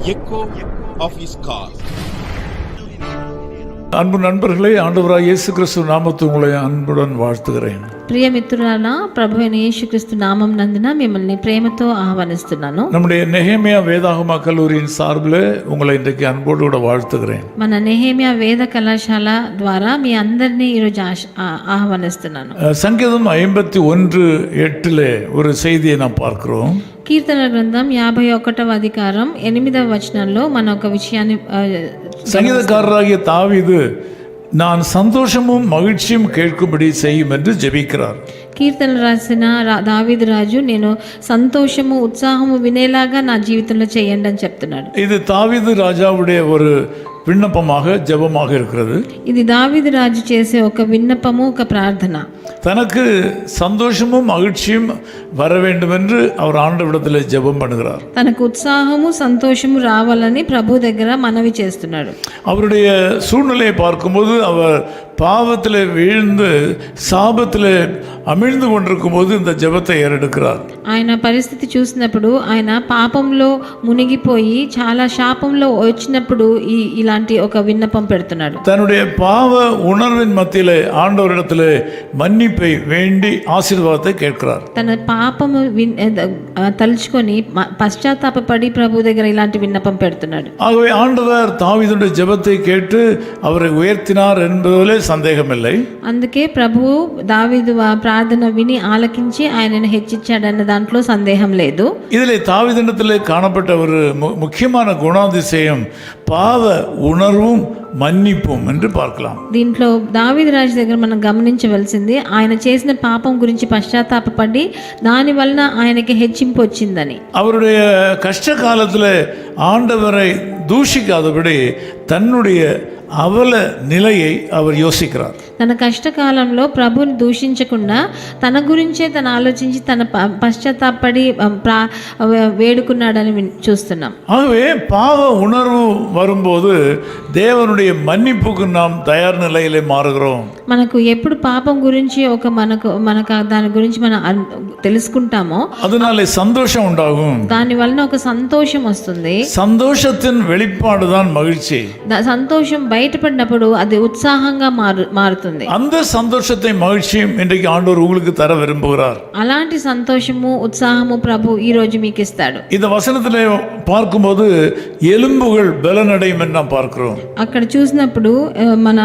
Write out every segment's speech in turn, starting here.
echo of his call. அன்பு நண்பர்களே, ஆண்டவராகிய இயேசு கிறிஸ்து நாமத்தில் உங்களை அன்புடன் வாழ்த்துகிறேன். ప్రియ మిత్రులారా, ప్రభువైన యేసుక్రీస్తు నామం నందున మిమ్మల్ని ప్రేమతో ఆహ్వానిస్తున్నాను. நம்முடைய நெகேமியா வேதாகம கல்லூரியின் சார்பில் உங்களை இன்றைக்கு அன்போடு கூட வாழ்த்துகிறேன். మన నెహెమియా వేద కళాశాల ద్వారా మీ అందరినీ ఈరోజు ఆహ్వానిస్తున్నాను. சங்கீதம் 51:8 ஒரு செய்தியை நாம் பார்க்கிறோம். కీర్తన గ్రంథం 51వ అధికారం 8వ వచనంలో మన ఒక విషయాన్ని சங்கீதக்காரராகிய தாவீது நான் சந்தோஷமும் மகிழ்ச்சியும் கேட்கும்படி செய்யும் என்று ஜெபிக்கிறார். కీర్తనలు రాసిన దావీదు రాజు నేను సంతోషము ఉత్సాహము వినేలాగా నా జీవితంలో చేయండి అని చెప్తున్నాడు. இது தாவீது ராஜாவுடைய ஒரு விண்ணப்பமாக ஜெபமாக இருக்கிறது. ఇది దావీదు రాజు చేసే ఒక విన్నపము, ఒక ప్రార్థన. தனக்கு சந்தோஷமும் மகிழ்ச்சியும் வர வேண்டும் என்று அவர் ஆண்டவரிடத்தில் ஜெபம் பண்ணுகிறார். తనకు ఉత్సాహము సంతోషము రావాలని ప్రభు దగ్గర మనవి చేస్తున్నాడు. அவருடைய சூழ்நிலையை பார்க்கும்போது அவர் பாவத்தில் வீழ்ந்து சாபத்தில் அமிழ்ந்து கொண்டிருக்கும் போது இந்த ஜெபத்தை ஏறெடுக்கிறார். ఆయన పరిస్థితి చూసినప్పుడు ఆయన పాపంలో మునిగిపోయి చాలా శాపంలో వచ్చినప్పుడు ఇలాంటి ఒక విన్నపం పెడుతున్నాడు. தன்னுடைய பாவ உணர்வின் மத்தியிலே ஆண்டவரிடத்தில் மன்னிப்பை வேண்டி ஆசீர்வாதத்தை கேட்கிறார். తన పాపము తలుచుకొని పశ్చాత్తాపపడి ప్రభు దగ్గర ఇలాంటి విన్నపం పెడుతున్నాడు. ஆகவே ஆண்டவர் தாவீதுடைய ஜெபத்தை கேட்டு அவரை உயர்த்தினார் என்பதிலே சந்தேகமில்லை. అందుకే ప్రభువు దావీదు ప్రార్థన విని ఆలకించి ఆయనను హెచ్చించాడన్న దాంట్లో సందేహం లేదు. இதிலே தாவீதிடத்திலே காணப்பட்ட ஒரு முக்கியமான குணாதிசயம் பாவ உணர்வும் மன்னிப்பும் என்று பார்க்கலாம். దీంట్లో దావీదు రాజు దగ్గర మనం గమనించవలసింది ఆయన చేసిన పాపం గురించి పశ్చాత్తాపపడి దాని వలన ఆయనకి హెచ్చింపు వచ్చిందని. அவருடைய கஷ்ட காலத்தில் ஆண்டவரை தூஷிக்காதபடி தன்னுடைய அவல நிலையை அவர் யோசிக்கிறார். తన కష్టకాలంలో ప్రభుని దూషించకుండా తన గురించే తను ఆలోచించి తన పశ్చాత్తాపడి వేడుకున్నాడని చూస్తున్నాం. ஆகவே பாவ உணர்வு வரும்போது தேவனுடைய மன்னிப்புக்கு நாம் தயார் நிலையிலே மாறுகிறோம். మనకు ఎప్పుడు పాపం గురించి ఒక మనకు దాని గురించి మనం తెలుసుకుంటామో அதனாலே சந்தோஷம் உண்டாகும். దాని వలన ఒక సంతోషం వస్తుంది. சந்தோஷத்தின் வெளிப்பாடு தான் மகிழ்ச்சி. సంతోషం బయటపడినప్పుడు అది ఉత్సాహంగా మారుతుంది. அந்த சந்தோஷத்தை மகிழ்ச்சியும் இன்றைக்கு ஆண்டவர் உங்களுக்கு தர விரும்புகிறார். అలాంటి సంతోషము ఉత్సాహము ప్రభు ఈ రోజు మీకు ఇస్తాడు. இந்த வசனத்திலே பார்க்கும்போது எலும்புகள் பலனடையும் என்று நாம் பார்க்கிறோம். అక్కడ చూసినప్పుడు మన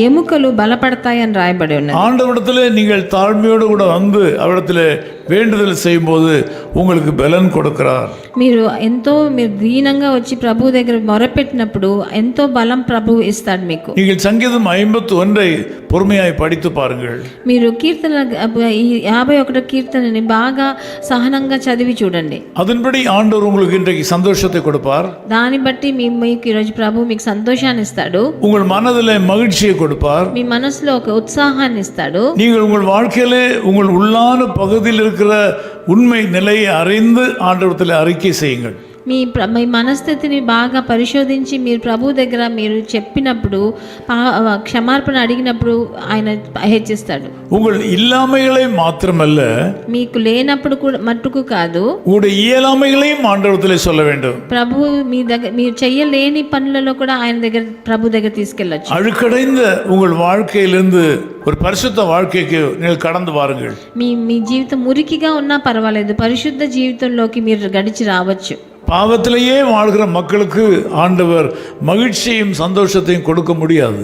ఎముకలు బలపడతాయి అని రాయబడి ఉన్నది. ஆண்டவரிடத்திலே நீங்கள் தாழ்மையோடு கூட வந்து அவரிடத்திலே வேண்டுதல் செய்யும்போது உங்களுக்கு பலன் கொடுக்கிறார். మీరు దీనంగా వచ్చి ప్రభు దగ్గర మొరపెట్టినప్పుడు ఎంతో బలం ప్రభు ఇస్తాడు మీకు. நீங்கள் சங்கீதம் 51 பொறுமையாய் படித்து பாருங்கள். మీరు కీర్తన 51 కీర్తనని బాగా సహనంగా చదివి చూడండి. அதன்படி ஆண்டவர் உங்களுக்கு இன்றைக்கு சந்தோஷத்தை கொடுப்பார். దాన్ని బట్టి మీకు ఈరోజు ప్రభు మీకు సంతోషాన్ని ఇస్తాడు. உங்கள் மனதிலே மகிழ்ச்சியை கொடுப்பார். మీ మనసులో ఒక ఉత్సాహాన్ని ఇస్తాడు. நீங்கள் உங்கள் வாழ்க்கையிலே உங்கள் உள்ளான பகுதியில் இருக்கிற உண்மை நிலையை அறிந்து ஆண்டவரிடத்தில் அறிக்கை செய்யுங்கள். మీ మనస్థితిని బాగా పరిశోధించి మీరు ప్రభు దగ్గర మీరు చెప్పినప్పుడు క్షమాపణ అడిగినప్పుడు ఆయన హెచ్చిస్తాడు. உங்கள் இல்லாமைகளை மாத்திரமல்ல, మీకు లేనప్పుడు కూడా మట్టుకు కాదు, உங்களுடைய இயலாமைகளையும் ஆண்டவரிடத்தில் சொல்ல வேண்டும். ప్రభు మీ దగ్గర మీరు చేయలేని పనులలో కూడా ఆయన దగ్గర ప్రభు దగ్గర తీసుకెళ్ళచ్చు. அழுக்கடைந்த உங்கள் வாழ்க்கையிலிருந்து ஒரு பரிசுத்த வாழ்க்கைக்கு நீங்கள் கடந்து வாருங்கள். మీ జీవితం మురికిగా ఉన్నా పర్వాలేదు, పరిశుద్ధ జీవితంలోకి మీరు గడిచి రావచ్చు. பாவத்திலேயே வாழ்கிற மக்களுக்கு ஆண்டவர் மகிழ்ச்சியும் சந்தோஷத்தையும் கொடுக்க முடியாது.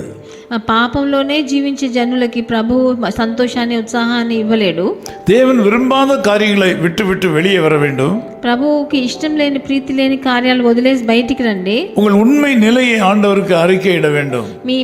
పాపంలోనే జీవించే జనులకి ప్రభు సంతోషాన్ని ఉత్సాహాన్ని ఇవ్వలేడు. தேவன் விரும்பாத காரியங்களை விட்டு விட்டு வெளியே வர வேண்டும். ప్రభువుకి ఇష్టం లేని ప్రీతి లేని కార్యాలు వదిలేసి బయటికి రండి. உங்கள் உண்மை நிலையை ஆண்டவருக்கு அறிக்கையிட வேண்டும். మీ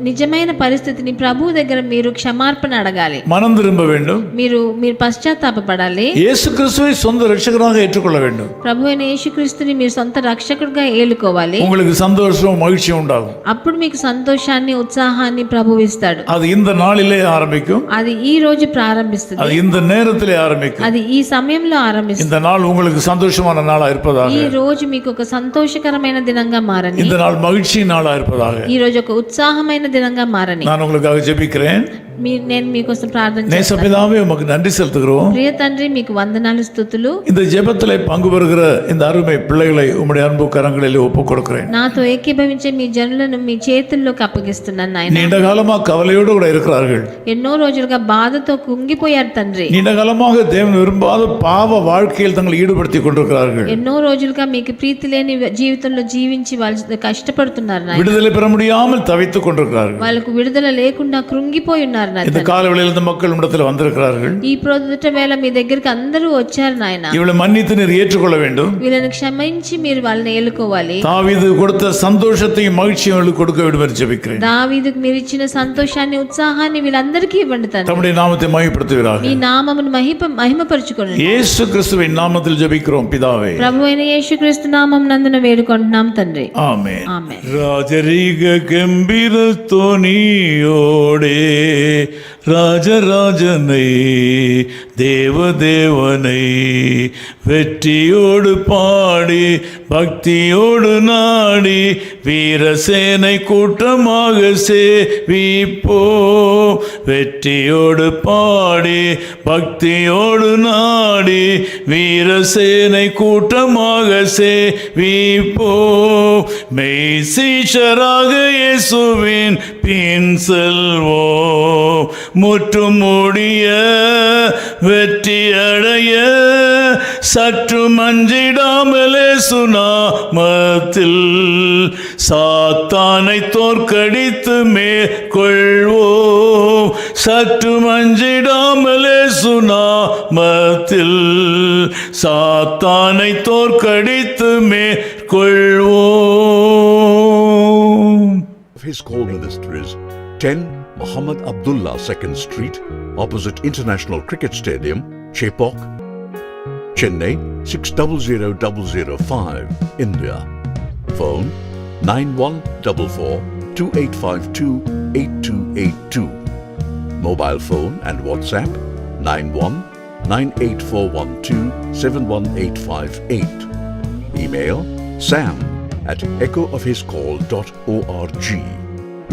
నిజమైన పరిస్థితిని ప్రభు దగ్గర మీరు క్షమాపణ అడగాలి. மனம் திரும்ப வேண்டும். మీరు పశ్చాత్తాపపడాలి. இயேசு கிறிஸ்துவை சொந்த ரட்சகராக ஏற்றுக்கொள்ள வேண்டும். ప్రభు అయిన యేసుక్రీస్తుని మీరు సొంత రక్షకుడిగా ఏలుకోవాలి. உங்களுக்கு சந்தோஷம் மகிழ்ச்சி உண்டாகும். అప్పుడు మీకు సంతోషాన్ని ఉత్సాహాన్ని ప్రభు ఇస్తాడు. அது இந்த நாளிலே ஆரம்பிக்கும். అది ఈ రోజు ప్రారంభిస్తుంది. அது இந்த நேரத்திலே ஆரம்பிக்கும். అది ఈ సమయంలో ఆరంభిస్తుంది. இந்த நாள் உங்களுக்கு சந்தோஷமான நாளா இருப்பதாக. ఈ రోజు మీకు ఒక సంతోషకరమైన దినంగా మారని. இந்த நாள் மகிழ்ச்சி நாளா இருப்பதாக. ఈ రోజు ఒక ఉత్సాహమైన దినంగా మారని. நான் உங்களுக்காக ஜெபிக்கிறேன். నేను మీకోసం ప్రార్థన చేస్తాను. நேசபிதாவே உமக்கு நன்றி செலுத்துகிறோம். ప్రియ తండ్రి మీకు వందనాలు స్తుతులు. இந்த ஜெபத்திலே பங்கு பெறுகிற இந்த அருமை பிள்ளைகளை உம்முடைய அன்பு கரங்களில் ஒப்புக் கொடுக்கிறேன். నాతో ఏకీభవించే మీ జనులను మీ చేతుల్లోకి అప్పగిస్తున్నాను నాయన. நீண்ட காலமா கவலையோடு கூட இருக்கிறார்கள். ఎన్నో రోజులుగా బాధతో కుంగిపోయారు తండ్రి. நீண்ட காலமாக தேவன் விரும்பாத பாவ வாழ்க்கையில் தங்களை ஈடுபடுத்திக் கொண்டிருக்கிறார்கள். ఎన్నో రోజులుగా మీకు ప్రీతి లేని జీవితంలో జీవించి వాళ్ళు కష్టపడుతున్నారు నాయన. விடுதலை பெற முடியாமல் தவித்துக் கொண்டிருக்கிறார்கள். వాళ్ళకు విడుదల లేకుండా కృంగిపోయి ఉన్నారు నాయన. இந்த காலவெளியில் இந்த மக்கள் இடத்தில் வந்திருக்கிறார்கள். ఈ ప్రొద్దుట వేళ మీ దగ్గరికి అందరూ వచ్చారు నాయన. இவளை மன்னித்து நீர் ஏற்றுக்கொள்ள வேண்டும். వీళ్ళని క్షమించి మీరు వాళ్ళని ఏలుకోవాలి. தாவீது கொடுத்த சந்தோஷத்தையும் மகிழ்ச்சியும் அவளுக்கு கொடுக்க வேண்டும் என்று ஜெபிக்கிறேன். దావీదుకు మీరు ఇచ్చిన సంతోషాన్ని ఉత్సాహాన్ని వీళ్ళందరికీ ఇవ్వండి తండ్రి. தம்முடைய நாமத்தை மகிமைப்படுத்துவீராக. మీ నామమును మహిమపరచుకోండి. இயேசு கிறிஸ்துவின் நாமத்தில் ஜெபிக்கிறோம் பிதாவே. ప్రభువైన యేసుక్రీస్తు నామం నందున వేడుకుంటున్నాం తండ్రి. ஆமென். ఆమేన్. ராஜரீக கம்பீர தொனியோடே ராஜராஜனை தேவதேவனை வெற்றியோடு பாடி பக்தியோடு நாடி வீரசேனை கூட்டமாக சேவிப்போ. வெற்றியோடு பாடி பக்தியோடு நாடி வீரசேனை கூட்டமாக சேவிப்போ. மெய் சீஷராக இயேசுவின் பின் செல்வோம். முற்றும் முடிய வெற்றி அடைய சற்று மஞ்சிடாமலே சுனாமத்தில் சாத்தானை தோற்கடித்து மேற்கொள்வோம். சற்று மஞ்சிடாமலே சுனாமத்தில் சாத்தானை தோற்கடித்து மேற்கொள்வோம். His Call Ministries, 10 Muhammad Abdullah 2nd Street, opposite International Cricket Stadium, Chepauk, Chennai 600005, India. Phone 9144-2852-8282. Mobile phone and WhatsApp 91-98412-71858. Email sam@echoofhiscall.org.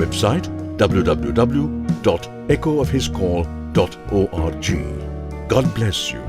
Website www.echoofhiscall.org. God bless you.